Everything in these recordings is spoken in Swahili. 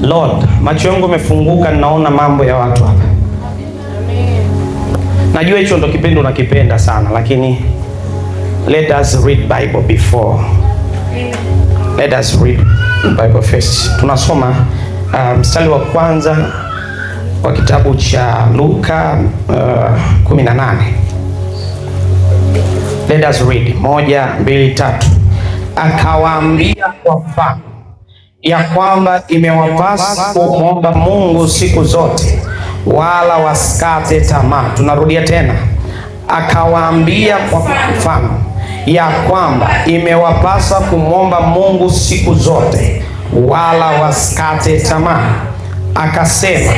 Lord, macho yangu yamefunguka, naona mambo ya watu hapa. Najua hicho ndo kipendo unakipenda sana, lakini let us read Bible before. Let us read Bible first. Tunasoma mstari wa kwanza wa kitabu cha Luka 18. Let us read. 1, 2, 3. Akawaambia kwa mfano ya kwamba imewapasa kumwomba Mungu siku zote, wala wasikate tamaa. Tunarudia tena. Akawaambia kwa mfano ya kwamba imewapasa kumwomba Mungu siku zote, wala wasikate tamaa. Akasema,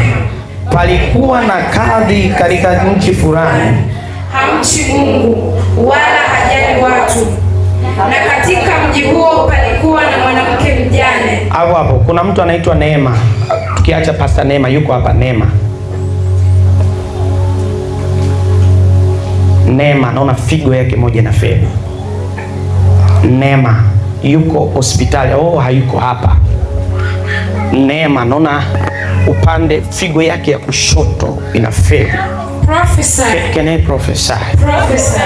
palikuwa na kadhi katika nchi fulani, hamchi Mungu wala hajali watu, na katika mji huo palikuwa na mwanamke mjane. Hapo kuna mtu anaitwa Neema. Tukiacha Pastor Neema, yuko hapa Neema. Neema, naona figo yake moja na feli. Neema yuko hospitali. Hayuko hapa. Neema, naona upande figo yake ya kushoto ina feli. Prophesy. Can I prophesy? Prophesy.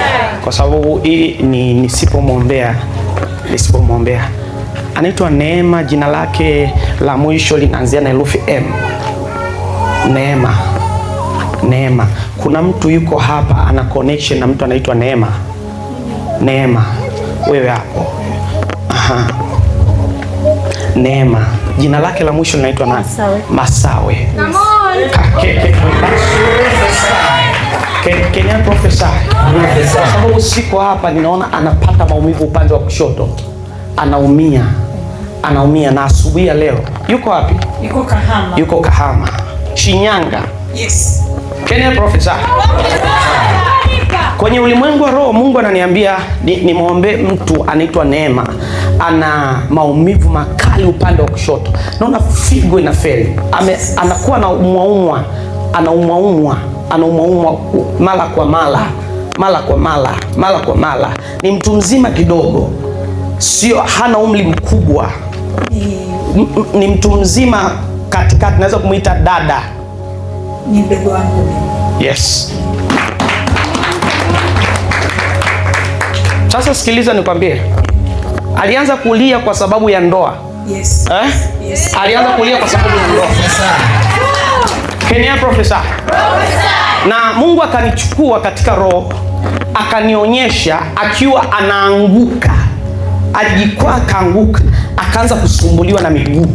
Kwa sababu hii ni nisipomwombea. Anaitwa Neema, jina lake la mwisho linaanzia na herufi M. Neema. Kuna mtu yuko hapa ana connection na mtu anaitwa Neema. Neema, wewe hapo. Aha. Neema, jina lake la mwisho linaitwa nani? Masawe. Come on. Can I prophesy? Kwa sababu siko hapa, ninaona anapata maumivu upande wa kushoto. Anaumia na asubuhi ya leo. Yuko wapi? Yuko Kahama. Shinyanga. Yes. Can I prophesy? Kwenye ulimwengu wa roho Mungu ananiambia nimwombe mtu anaitwa Neema. Ana maumivu makali upande wa kushoto. Naona figo inafeli. Anakuwa anaumwa mara kwa mara. Ni mtu mzima kidogo. Sio, hana umri mkubwa. Ni mtu mzima katikati, naweza kumuita dada. Ni mdogo wangu. Yes. Sasa sikiliza nikwambie. Alianza kulia kwa sababu ya ndoa. Yes. Yes. Alianza kulia kwa sababu ya ndoa. Can I prophesy? Na Mungu akanichukua katika roho, akanionyesha akiwa anaanguka. Alijikwaa akaanguka, akaanza kusumbuliwa na miguu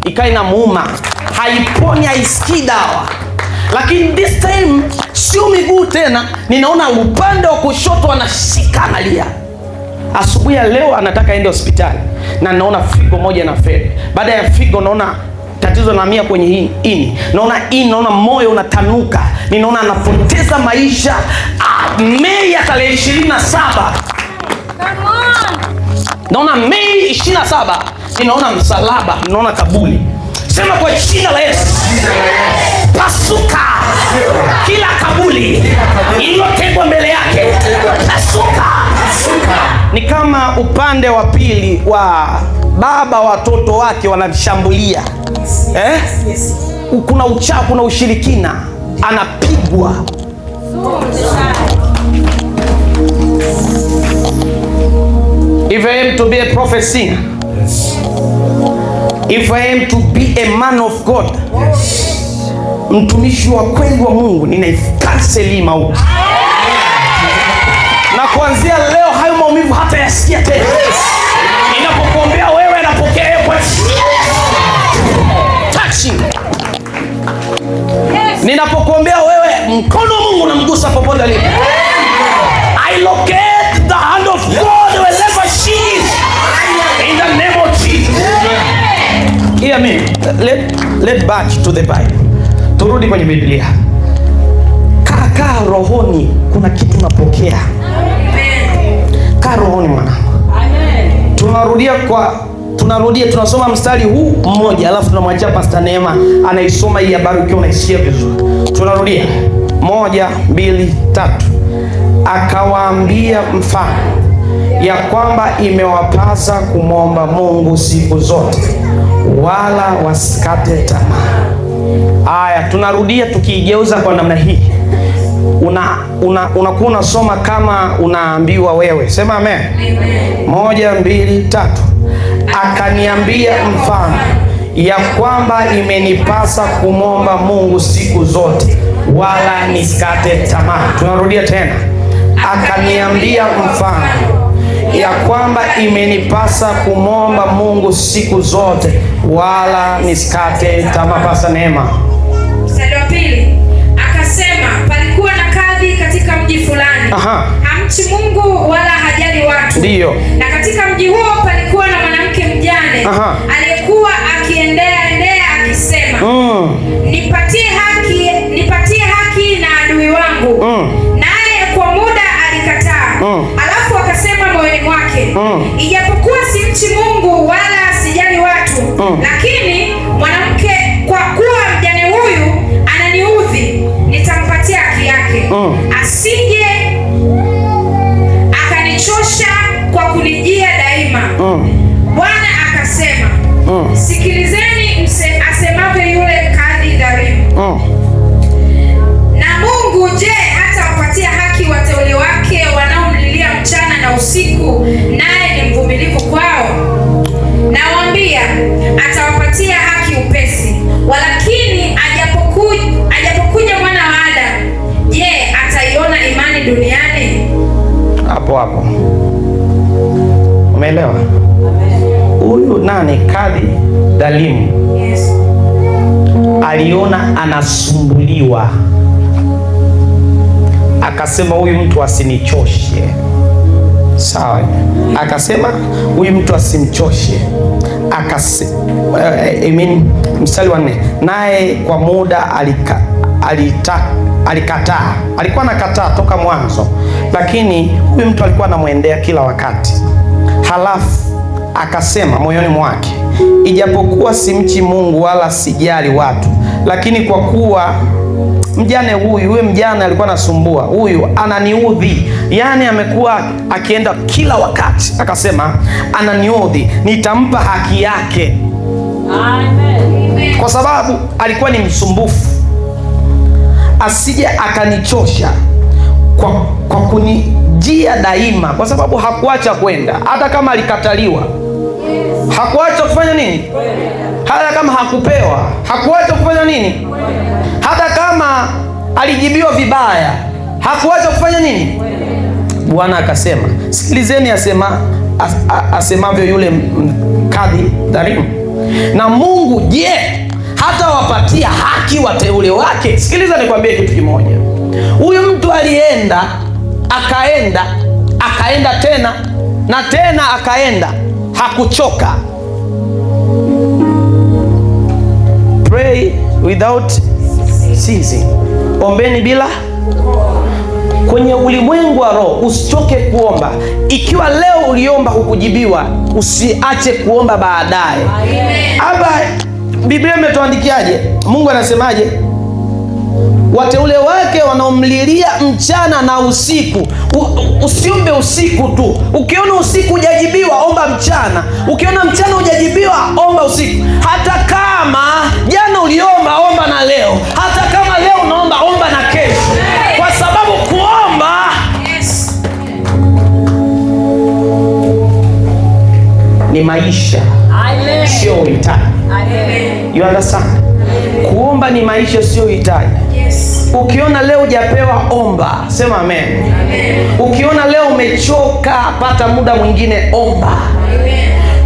ikawa inamuuma, haiponi, haisikii dawa. Lakini this time sio miguu tena, ninaona upande wa kushoto anashika, analia. Asubuhi ya leo anataka aende hospitali, na naona figo moja na feli. Baada ya figo naona tatizo nahamia kwenye ini. Naona moyo unatanuka. Ninaona anapoteza maisha. Mei ya tarehe 27. Naona Mei 27. Ninaona msalaba, ninaona kaburi. Sema kwa jina la Yesu. Pasuka kila kaburi iliyotegwa mbele yake. Pasuka. Ni kama upande wa pili wa baba, watoto wake wanamshambulia. Kuna uchafu, kuna ushirikina, anapigwa. If I am to be a prophet singer, yes. If I am to be a man of God, yes. Mtumishi wa kweli wa Mungu, ninaikanseli mauti. Na kuanzia leo hayo maumivu hata yasikia tena. Ninapokuombea wewe, napokea kwa touching. Ninapokuombea wewe, mkono wa Mungu unamgusa popote alipo. I locate the hand of God wherever she is. In the name of Jesus. Hear me. Let back to the Bible. Turudi kwenye Biblia. Kaa rohoni, kuna kitu unapokea. Kaa rohoni mwanangu. Tunasoma mstari huu mmoja, alafu tunamwachia Pastor Neema anaisoma hii habari ukiwa unaisikia vizuri. Tunarudia. 1, 2, 3. Akawaambia mfano ya kwamba imewapasa kumwomba Mungu siku zote, wala wasikate tamaa. Haya, tunarudia tukiigeuza kwa namna hii. Unakuwa unasoma kama unaambiwa wewe. Sema amen. Amen. 1, 2, 3. Akaniambia mfano ya kwamba imenipasa kumwomba Mungu siku zote, wala nisikate tamaa. Tunarudia tena. Akaniambia mfano ya kwamba imenipasa kumwomba Mungu siku zote, wala nisikate tamaa. Pasa Neema. Mstari wa 2. Akasema, palikuwa na kadhi katika mji fulani. Hamchi Mungu wala hajali watu. Ndiyo. Na katika mji huo palikuwa na mwanamke mjane aliyekuwa akiendea akisema, nipatie haki na adui wangu. Naye kwa muda alikataa. Alafu akasema moyoni mwake, ijapokuwa simchi Mungu wala sijali watu, lakini mwanamke, kwa kuwa mjane huyu ananiudhi, nitampatia haki yake, asije akanichosha kwa kunijia daima. Bwana akasema, sikilizeni asemavyo yule kadhi dhalimu. Na Mungu je, hata wapatia haki wateule wake wanaomlilia mchana na usiku, naye ni mvumilivu kwao? Nawaambia, atawapatia haki upesi. Walakini ajapokuja mwana wa Adamu, je, ataiona imani duniani? Hapo umeelewa? Huyu nani? Kadhi dhalimu. Yes. Aliona anasumbuliwa, akasema huyu mtu asinichoshe. Sawa. Akasema huyu mtu asimchoshe. Mstari wa 4. Naye kwa muda alikataa. Alikuwa anakataa toka mwanzo, lakini huyu mtu alikuwa anamwendea kila wakati. Halafu akasema moyoni mwake, ijapokuwa simchi Mungu wala sijali watu, lakini kwa kuwa mjane huyu mjane alikuwa anasumbua, huyu ananiudhi, yani amekuwa akienda kila wakati. Akasema ananiudhi, nitampa haki yake. Amen. Kwa sababu alikuwa ni msumbufu, asije akanichosha kwa kunijia daima, kwa sababu hakuacha kwenda. Hata kama alikataliwa, hakuacha kufanya nini? Hata kama hakupewa, hakuacha kufanya nini? Hata kama alijibiwa vibaya, hakuacha kufanya nini? Bwana akasema, sikilizeni asemavyo yule kadhi dhalimu. Na Mungu je, hata wapatia haki wateule wake? Sikiliza nikwambie kitu kimoja. Huyu mtu alienda, akaenda tena na tena akaenda, hakuchoka. Pray without ceasing. Ombeni bila. Kwenye ulimwengu wa roho usichoke kuomba. Ikiwa leo uliomba hukujibiwa, usiache kuomba baadaye. Hapa Biblia imetuandikiaje? Mungu anasemaje? Wateule wake wanaomlilia mchana na usiku. Usiombe usiku tu. Ukiona usiku hujajibiwa, omba mchana. Ukiona mchana hujajibiwa, omba usiku. Hata kama jana uliomba, omba na leo. Hata kama leo unaomba, omba na kesho. Kwa sababu kuomba ni maisha, sio uhitaji. You understand? Kuomba ni maisha, sio uhitaji. Ukiona leo hujapewa, omba. Sema amen. Ukiona leo umechoka, pata muda mwingine, omba.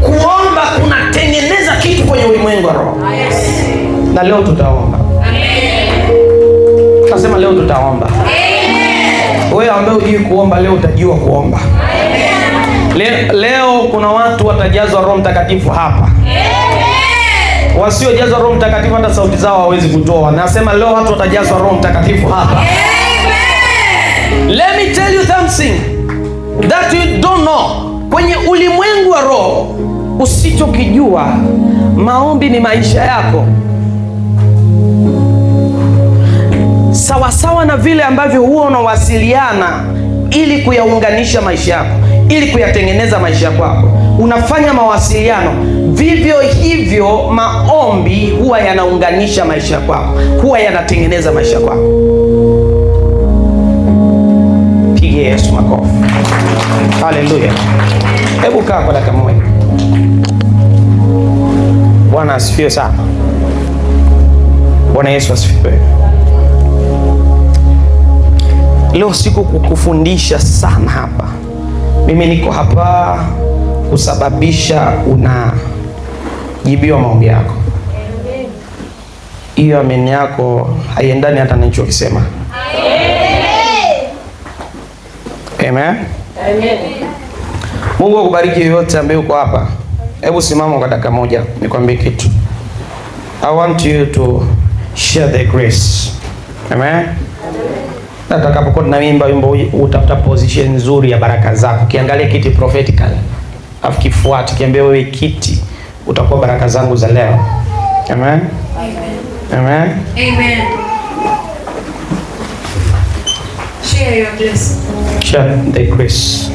Kuomba kunatengeneza kitu kwenye ulimwengu wa roho. Na leo tutaomba. Nasema leo tutaomba. Wewe ambaye hujui kuomba, leo utajua kuomba. Leo kuna watu watajazwa Roho Mtakatifu hapa. Wasiojazwa Roho Mtakatifu hata sauti zao hawezi kutoa. Nasema leo watu watajazwa Roho Mtakatifu hapa. Amen. Let me tell you something that you don't know. Kwenye ulimwengu wa roho usichokijua, maombi ni maisha yako. Sawasawa na vile ambavyo huwa unawasiliana ili kuyaunganisha maisha yako. ili kuyatengeneza maisha yako. Unafanya mawasiliano, vivyo hivyo maombi huwa yanaunganisha maisha yako, huwa yanatengeneza maisha yako. Pigie Yesu makofi. Haleluya. Hebu kaa kwa dakika moja. Bwana asifiwe sana. Bwana Yesu asifiwe. Leo siku kukufundisha sana hapa. Mimi niko hapa kusababisha unajibiwa maombi yako. Hiyo ameni yako haiendani hata na nilichokisema. Amen. Amen. Mungu akubariki yote ambaye uko hapa. Hebu simama kwa dakika moja nikwambie kitu. I want you to share the grace. Amen. Natakapokuwa tunaimba wimbo utafuta position nzuri ya baraka zako. Kiangalia kiti prophetically. Afu kifuate kiambia wewe kiti utakuwa baraka zangu za leo. Amen. Amen. Amen. Share your grace. Share the grace.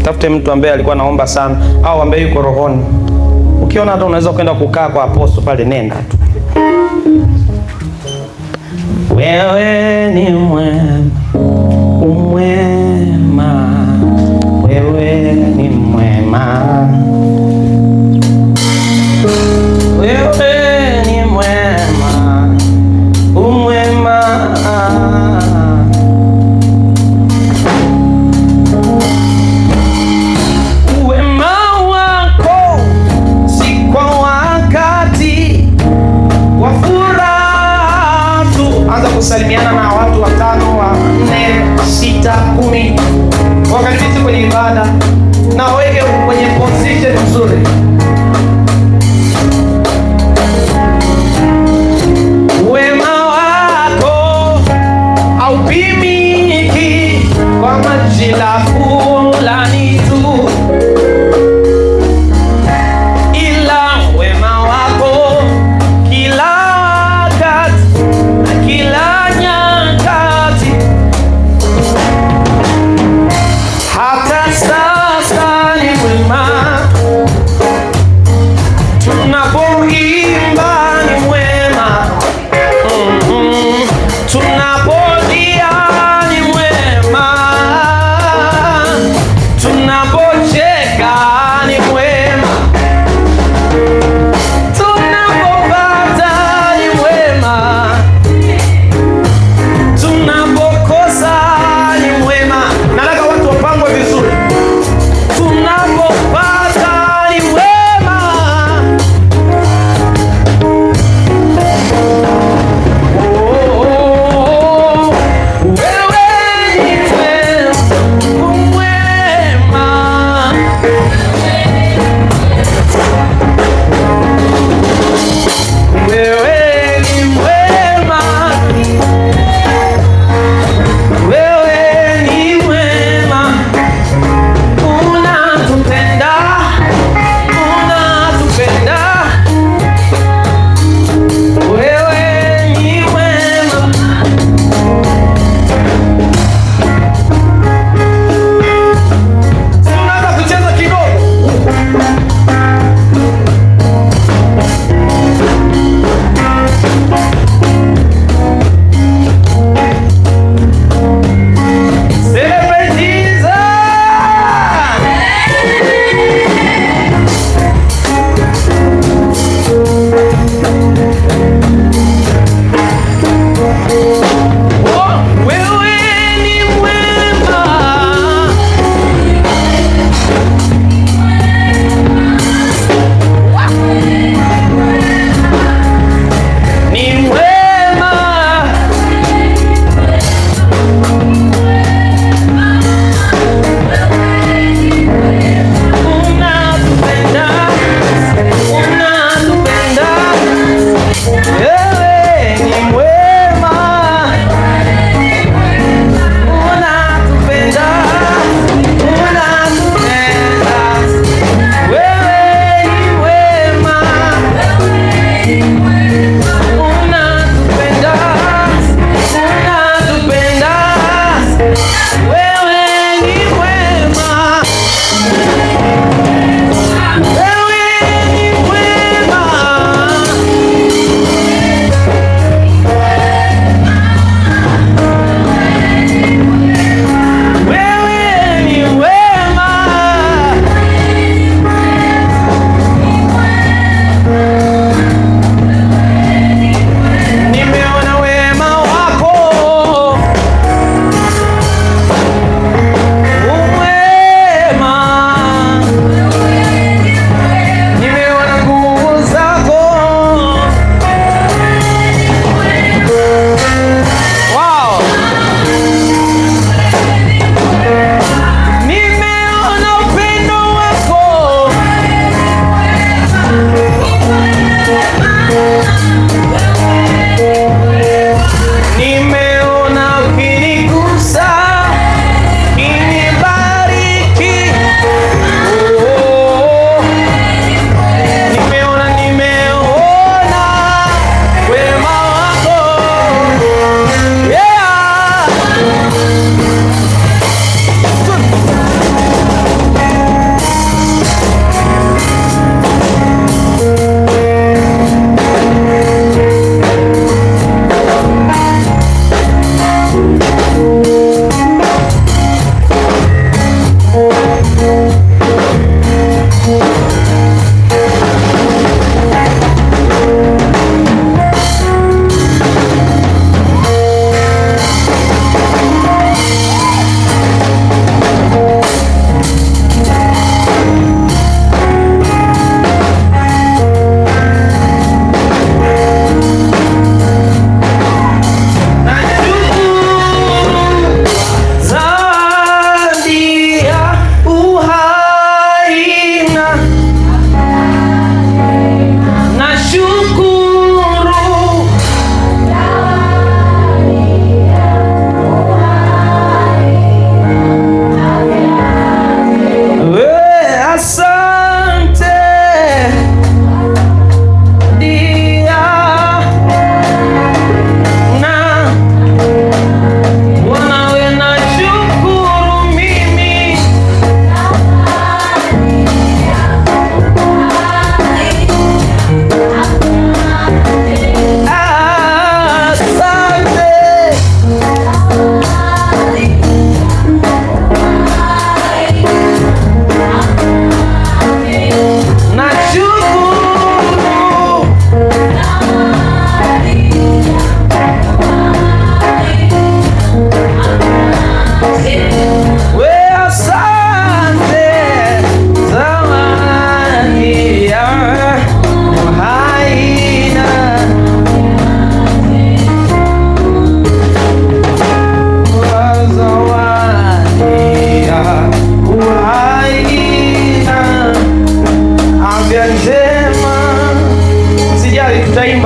Tafute mtu ambaye alikuwa anaomba sana au ambaye yuko rohoni. Ukiona hata unaweza kwenda kukaa kwa apostle pale, nenda tu. Wewe ni mwema, umwema. Wewe ni mwema. Wewe ni mwema, umwema. Kusalimiana na watu 5, 4, 6, 10. Wakaribishe kwenye ibada na weke kwenye position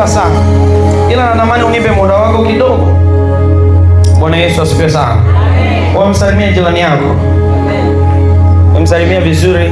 nimeiba sana, ila natamani unipe muda wako kidogo. Bwana Yesu asifiwe sana. Wamsalimie jirani yako, wamsalimie vizuri.